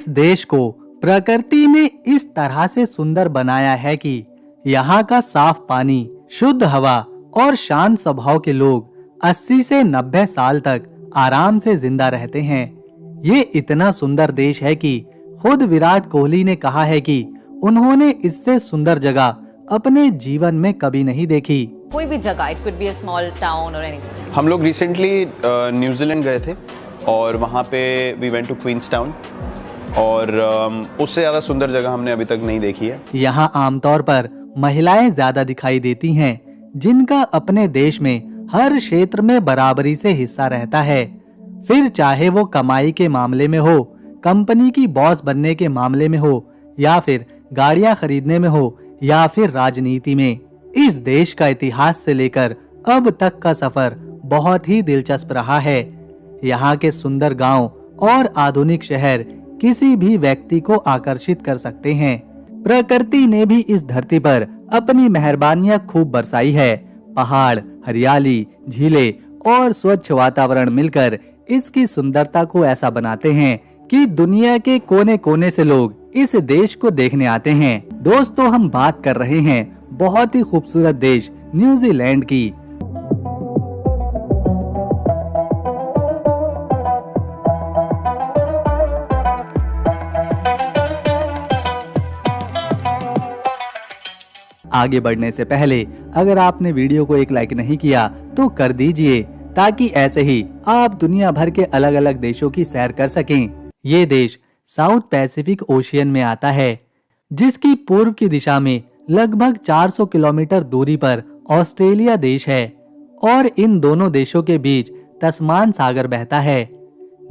इस देश को प्रकृति ने इस तरह से सुंदर बनाया है कि यहाँ का साफ पानी, शुद्ध हवा और शांत स्वभाव के लोग 80 से 90 साल तक आराम से जिंदा रहते हैं। ये इतना सुंदर देश है कि खुद विराट कोहली ने कहा है कि उन्होंने इससे सुंदर जगह अपने जीवन में कभी नहीं देखी। कोई भी जगह, it could be a small town और एनीथिंग। हम लोग रिसेंटली न्यूजीलैंड गए थे और वहाँ पे we went to Queenstown और उससे ज़्यादा सुंदर जगह हमने अभी तक नहीं देखी है। यहाँ आमतौर पर महिलाएं ज्यादा दिखाई देती हैं, जिनका अपने देश में हर क्षेत्र में बराबरी से हिस्सा रहता है, फिर चाहे वो कमाई के मामले में हो, कंपनी की बॉस बनने के मामले में हो, या फिर गाड़ियां खरीदने में हो, या फिर राजनीति में। इस देश का इतिहास से लेकर अब तक का सफर बहुत ही दिलचस्प रहा है। यहाँ के सुंदर गांव और आधुनिक शहर किसी भी व्यक्ति को आकर्षित कर सकते हैं। प्रकृति ने भी इस धरती पर अपनी मेहरबानियां खूब बरसाई है। पहाड़, हरियाली, झीलें और स्वच्छ वातावरण मिलकर इसकी सुंदरता को ऐसा बनाते हैं कि दुनिया के कोने-कोने से लोग इस देश को देखने आते हैं। दोस्तों, हम बात कर रहे हैं बहुत ही खूबसूरत देश न्यूजीलैंड की। आगे बढ़ने से पहले अगर आपने वीडियो को एक लाइक नहीं किया तो कर दीजिए, ताकि ऐसे ही आप दुनिया भर के अलग अलग देशों की सैर कर सकें। ये देश साउथ पैसिफिक ओशियन में आता है, जिसकी पूर्व की दिशा में लगभग 400 किलोमीटर दूरी पर ऑस्ट्रेलिया देश है और इन दोनों देशों के बीच तस्मान सागर बहता है।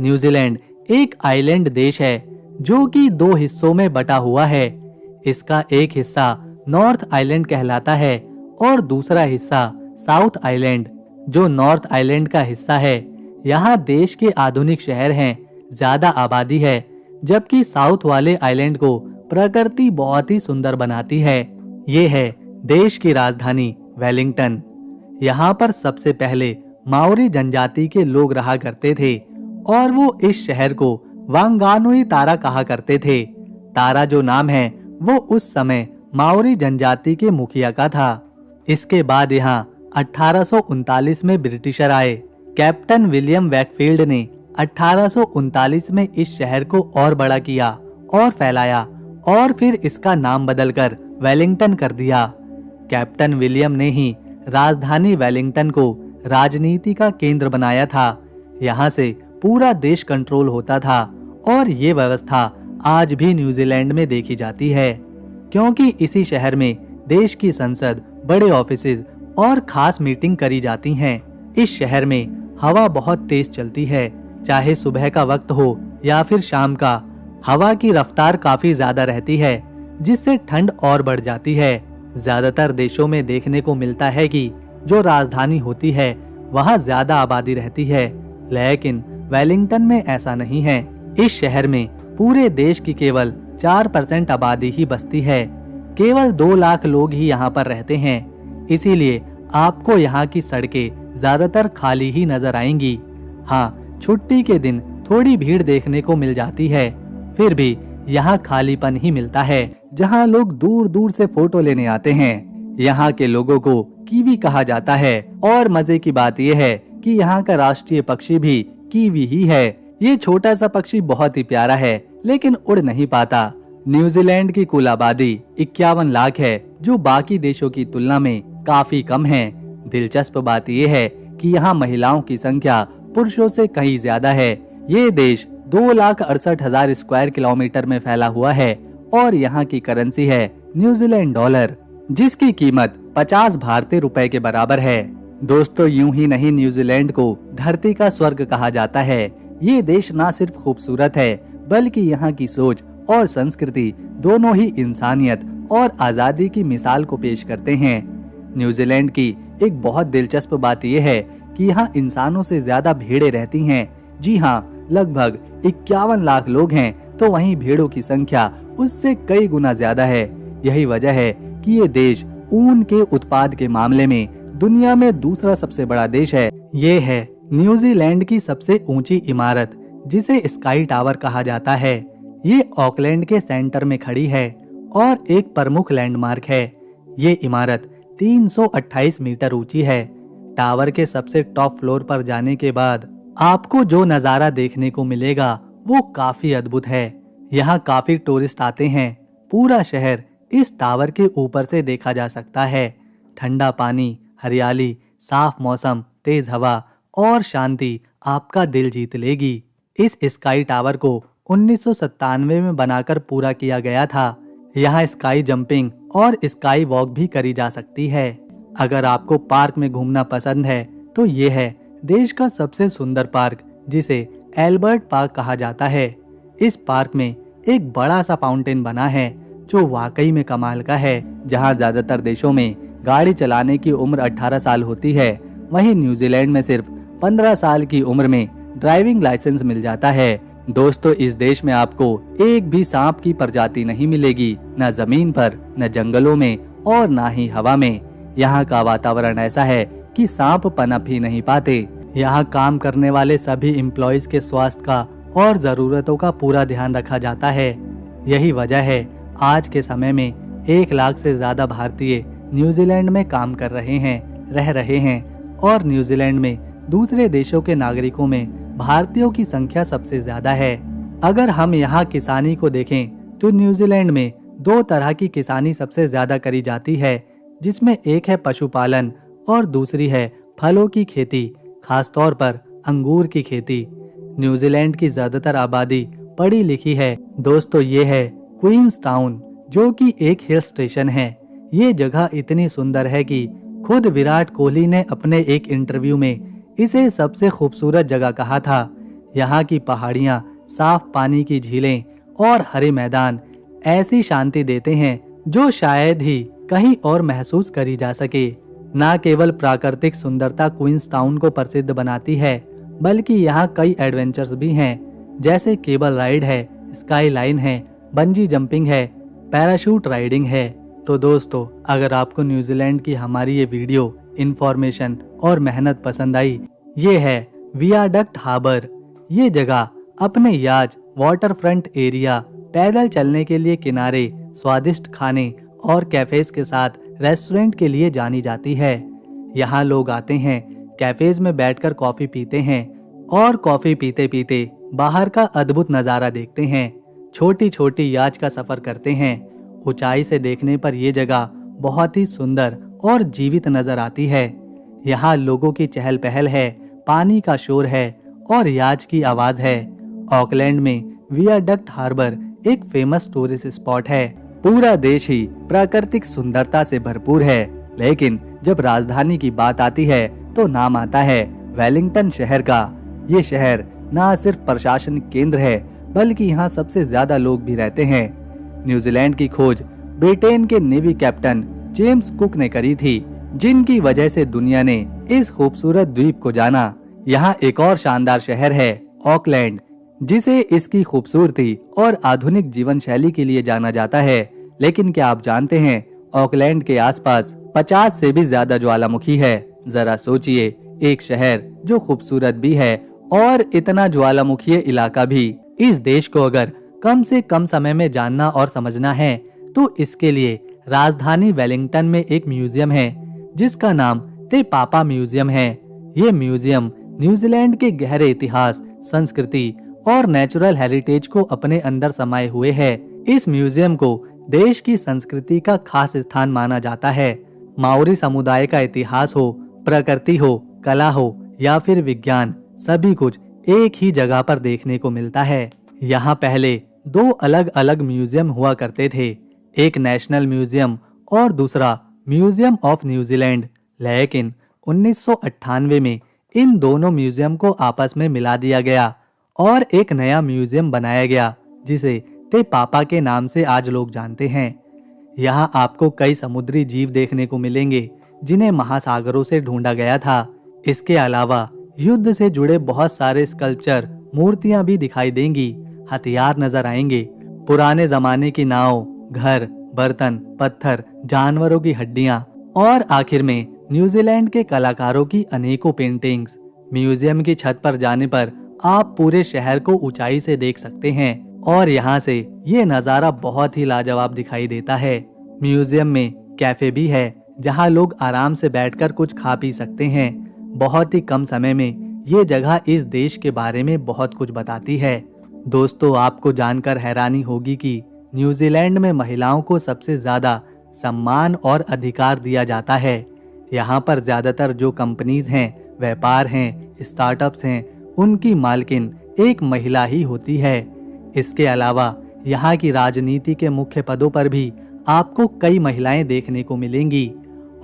न्यूजीलैंड एक आइलैंड देश है जो कि 2 हिस्सों में बटा हुआ है। इसका एक हिस्सा नॉर्थ आइलैंड कहलाता है और दूसरा हिस्सा साउथ आइलैंड, जो नॉर्थ आइलैंड का हिस्सा है। यहाँ देश के आधुनिक शहर हैं, ज्यादा आबादी है, जबकि साउथ वाले आइलैंड को प्रकृति बहुत ही सुंदर बनाती है। ये है देश की राजधानी वेलिंगटन। यहाँ पर सबसे पहले माओरी जनजाति के लोग रहा करते थे और वो इस शहर को वांगानुई तारा कहा करते थे। तारा जो नाम है वो उस समय माओरी जनजाति के मुखिया का था। इसके बाद यहाँ 1839 में ब्रिटिशर आए। कैप्टन विलियम वैकफील्ड ने 1839 में इस शहर को और बड़ा किया और फैलाया और फिर इसका नाम बदलकर वेलिंगटन कर दिया। कैप्टन विलियम ने ही राजधानी वेलिंगटन को राजनीति का केंद्र बनाया था। यहाँ से पूरा देश कंट्रोल होता था और ये व्यवस्था आज भी न्यूजीलैंड में देखी जाती है, क्योंकि इसी शहर में देश की संसद, बड़े ऑफिसेज और खास मीटिंग करी जाती हैं। इस शहर में हवा बहुत तेज चलती है, चाहे सुबह का वक्त हो या फिर शाम का। हवा की रफ्तार काफी ज्यादा रहती है, जिससे ठंड और बढ़ जाती है। ज्यादातर देशों में देखने को मिलता है कि जो राजधानी होती है वहाँ ज्यादा आबादी रहती है, लेकिन वेलिंगटन में ऐसा नहीं है। इस शहर में पूरे देश की केवल 4% आबादी ही बसती है। केवल 2 लाख लोग ही यहाँ पर रहते हैं, इसीलिए आपको यहाँ की सड़कें ज्यादातर खाली ही नजर आएंगी। हाँ, छुट्टी के दिन थोड़ी भीड़ देखने को मिल जाती है, फिर भी यहाँ खालीपन ही मिलता है, जहाँ लोग दूर दूर से फोटो लेने आते हैं। यहाँ के लोगों को कीवी कहा जाता है और मजे की बात यह है कि यहाँ का राष्ट्रीय पक्षी भी कीवी ही है। ये छोटा सा पक्षी बहुत ही प्यारा है, लेकिन उड़ नहीं पाता। न्यूजीलैंड की कुल आबादी 51 लाख है, जो बाकी देशों की तुलना में काफी कम है। दिलचस्प बात यह है कि यहाँ महिलाओं की संख्या पुरुषों से कहीं ज्यादा है। ये देश 2,68,000 स्क्वायर किलोमीटर में फैला हुआ है और यहाँ की करेंसी है न्यूजीलैंड डॉलर, जिसकी कीमत 50 भारतीय रुपए के बराबर है। दोस्तों, यूं ही नहीं न्यूजीलैंड को धरती का स्वर्ग कहा जाता है। ये देश न सिर्फ खूबसूरत है, बल्कि यहाँ की सोच और संस्कृति दोनों ही इंसानियत और आजादी की मिसाल को पेश करते हैं। न्यूजीलैंड की एक बहुत दिलचस्प बात यह है कि यहाँ इंसानों से ज्यादा भेड़ें रहती हैं। जी हाँ, लगभग 51 लाख लोग हैं, तो वहीं भेड़ों की संख्या उससे कई गुना ज्यादा है। यही वजह है कि ये देश ऊन के उत्पाद के मामले में दुनिया में दूसरा सबसे बड़ा देश है। ये है न्यूजीलैंड की सबसे ऊंची इमारत, जिसे स्काई टावर कहा जाता है। ये ऑकलैंड के सेंटर में खड़ी है और एक प्रमुख लैंडमार्क है। ये इमारत 328 मीटर ऊंची है। टावर के सबसे टॉप फ्लोर पर जाने के बाद आपको जो नज़ारा देखने को मिलेगा वो काफी अद्भुत है। यहाँ काफी टूरिस्ट आते हैं। पूरा शहर इस टावर के ऊपर से देखा जा सकता है। ठंडा पानी, हरियाली, साफ मौसम, तेज हवा और शांति आपका दिल जीत लेगी। इस स्काई टावर को 1997 में बनाकर पूरा किया गया था। यहाँ स्काई जंपिंग और स्काई वॉक भी करी जा सकती है। अगर आपको पार्क में घूमना पसंद है तो ये है देश का सबसे सुंदर पार्क, जिसे एल्बर्ट पार्क कहा जाता है। इस पार्क में एक बड़ा सा फाउंटेन बना है जो वाकई में कमाल का है। जहाँ ज्यादातर देशों में गाड़ी चलाने की उम्र 18 साल होती है, वहीं न्यूजीलैंड में सिर्फ 15 साल की उम्र में ड्राइविंग लाइसेंस मिल जाता है। दोस्तों, इस देश में आपको एक भी सांप की प्रजाति नहीं मिलेगी, न जमीन पर, न जंगलों में और न ही हवा में। यहाँ का वातावरण ऐसा है कि सांप पनप ही नहीं पाते। यहाँ काम करने वाले सभी एम्प्लॉइज के स्वास्थ्य का और जरूरतों का पूरा ध्यान रखा जाता है। यही वजह है आज के समय में 1 लाख से ज्यादा भारतीय न्यूजीलैंड में काम कर रहे हैं, रह रहे हैं और न्यूजीलैंड में दूसरे देशों के नागरिकों में भारतीयों की संख्या सबसे ज्यादा है। अगर हम यहाँ किसानी को देखें तो न्यूजीलैंड में 2 तरह की किसानी सबसे ज्यादा करी जाती है, जिसमें एक है पशुपालन और दूसरी है फलों की खेती, खासतौर पर अंगूर की खेती। न्यूजीलैंड की ज्यादातर आबादी पढ़ी लिखी है। दोस्तों, ये है क्वींस टाउन, जो कि एक हिल स्टेशन है। ये जगह इतनी सुंदर है कि खुद विराट कोहली ने अपने एक इंटरव्यू में इसे सबसे खूबसूरत जगह कहा था। यहाँ की पहाड़ियाँ, साफ पानी की झीलें और हरे मैदान ऐसी शांति देते हैं जो शायद ही कहीं और महसूस करी जा सके। न केवल प्राकृतिक सुंदरता क्वींस टाउन को प्रसिद्ध बनाती है, बल्कि यहाँ कई एडवेंचर्स भी हैं, जैसे केबल राइड है, स्काई लाइन है, बंजी जंपिंग है, पैराशूट राइडिंग है। तो दोस्तों, अगर आपको न्यूजीलैंड की हमारी ये वीडियो, इंफॉर्मेशन और मेहनत पसंद आई, ये है वियाडक्ट हार्बर। ये जगह अपने याच, वाटर फ्रंट एरिया, पैदल चलने के लिए किनारे, स्वादिष्ट खाने और कैफेज के साथ रेस्टोरेंट के लिए जानी जाती है। यहाँ लोग आते हैं, कैफेज में बैठकर कॉफी पीते हैं और कॉफी पीते पीते बाहर का अद्भुत नज़ारा देखते हैं। छोटी छोटी याच का सफर करते हैं। ऊंचाई से देखने पर यह जगह बहुत ही सुंदर और जीवित नजर आती है। यहाँ लोगों की चहल पहल है, पानी का शोर है और याच की आवाज है। ऑकलैंड में वियाडक्ट हार्बर एक फेमस टूरिस्ट स्पॉट है। पूरा देश ही प्राकृतिक सुंदरता से भरपूर है, लेकिन जब राजधानी की बात आती है तो नाम आता है वेलिंगटन शहर का। ये शहर न सिर्फ प्रशासन केंद्र है, बल्कि यहाँ सबसे ज्यादा लोग भी रहते हैं। न्यूजीलैंड की खोज ब्रिटेन के नेवी कैप्टन जेम्स कुक ने करी थी, जिनकी वजह से दुनिया ने इस खूबसूरत द्वीप को जाना। यहाँ एक और शानदार शहर है ऑकलैंड, जिसे इसकी खूबसूरती और आधुनिक जीवन शैली के लिए जाना जाता है। लेकिन क्या आप जानते हैं, ऑकलैंड के आसपास 50 से भी ज्यादा ज्वालामुखी है। जरा सोचिए, एक शहर जो खूबसूरत भी है और इतना ज्वालामुखी इलाका भी। इस देश को अगर कम से कम समय में जानना और समझना है तो इसके लिए राजधानी वेलिंगटन में एक म्यूजियम है, जिसका नाम ते पापा म्यूजियम है। ये म्यूजियम न्यूजीलैंड के गहरे इतिहास, संस्कृति और नेचुरल हेरिटेज को अपने अंदर समाये हुए है। इस म्यूजियम को देश की संस्कृति का खास स्थान माना जाता है। माओरी समुदाय का इतिहास हो, प्रकृति हो, कला हो या फिर विज्ञान, सभी कुछ एक ही जगह पर देखने को मिलता है। यहाँ पहले 2 अलग अलग म्यूजियम हुआ करते थे, एक नेशनल म्यूजियम और दूसरा म्यूजियम ऑफ न्यूजीलैंड। लेकिन 1998 में इन दोनों म्यूजियम को आपस में मिला दिया गया और एक नया म्यूजियम बनाया गया, जिसे ते पापा के नाम से आज लोग जानते हैं। यहाँ आपको कई समुद्री जीव देखने को मिलेंगे, जिन्हें महासागरों से ढूंढा गया था। इसके अलावा युद्ध से जुड़े बहुत सारे स्कल्पचर, मूर्तियां भी दिखाई देंगी, हथियार नजर आएंगे, पुराने जमाने की नाव, घर, बर्तन, पत्थर, जानवरों की हड्डियां और आखिर में न्यूजीलैंड के कलाकारों की अनेकों पेंटिंग्स। म्यूजियम की छत पर जाने पर आप पूरे शहर को ऊंचाई से देख सकते हैं और यहाँ से ये नज़ारा बहुत ही लाजवाब दिखाई देता है। म्यूजियम में कैफे भी है जहाँ लोग आराम से बैठकर कुछ खा पी सकते हैं। बहुत ही कम समय में ये जगह इस देश के बारे में बहुत कुछ बताती है। दोस्तों, आपको जानकर हैरानी होगी कि न्यूजीलैंड में महिलाओं को सबसे ज़्यादा सम्मान और अधिकार दिया जाता है। यहाँ पर ज़्यादातर जो कंपनीज हैं, व्यापार हैं, स्टार्टअप्स हैं, उनकी मालकिन एक महिला ही होती है। इसके अलावा यहाँ की राजनीति के मुख्य पदों पर भी आपको कई महिलाएं देखने को मिलेंगी।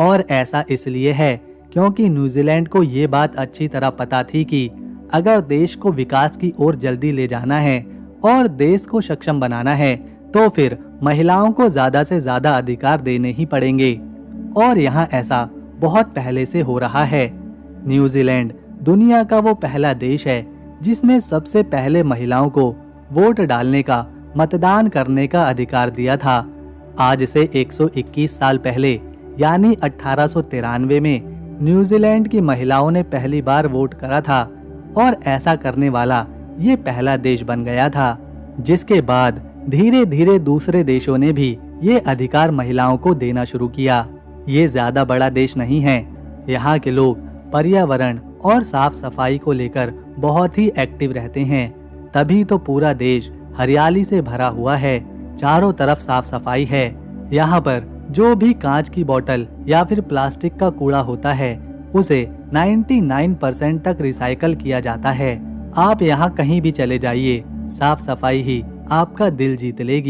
और ऐसा इसलिए है क्योंकि न्यूजीलैंड को ये बात अच्छी तरह पता थी कि अगर देश को विकास की ओर जल्दी ले जाना है और देश को सक्षम बनाना है तो फिर महिलाओं को ज़्यादा से ज़्यादा अधिकार देने ही पड़ेंगे। और यहाँ ऐसा बहुत पहले से हो रहा है। न्यूजीलैंड दुनिया का वो पहला देश है जिसने सबसे पहले महिलाओं को वोट डालने का, मतदान करने का अधिकार दिया था। आज से 121 साल पहले यानी 1893 में न्यूजीलैंड की महिलाओं ने पहली बार वोट करा था और ऐसा करने वाला ये पहला देश बन गया था। जिसके बाद धीरे धीरे दूसरे देशों ने भी ये अधिकार महिलाओं को देना शुरू किया। ये ज्यादा बड़ा देश नहीं है। यहाँ के लोग पर्यावरण और साफ सफाई को लेकर बहुत ही एक्टिव रहते हैं। तभी तो पूरा देश हरियाली से भरा हुआ है। चारों तरफ साफ सफाई है। यहाँ पर जो भी कांच की बोतल या फिर प्लास्टिक का कूड़ा होता है उसे 99% तक रिसाइकल किया जाता है। आप यहाँ कहीं भी चले जाइए, साफ सफाई ही आपका दिल जीत लेगी।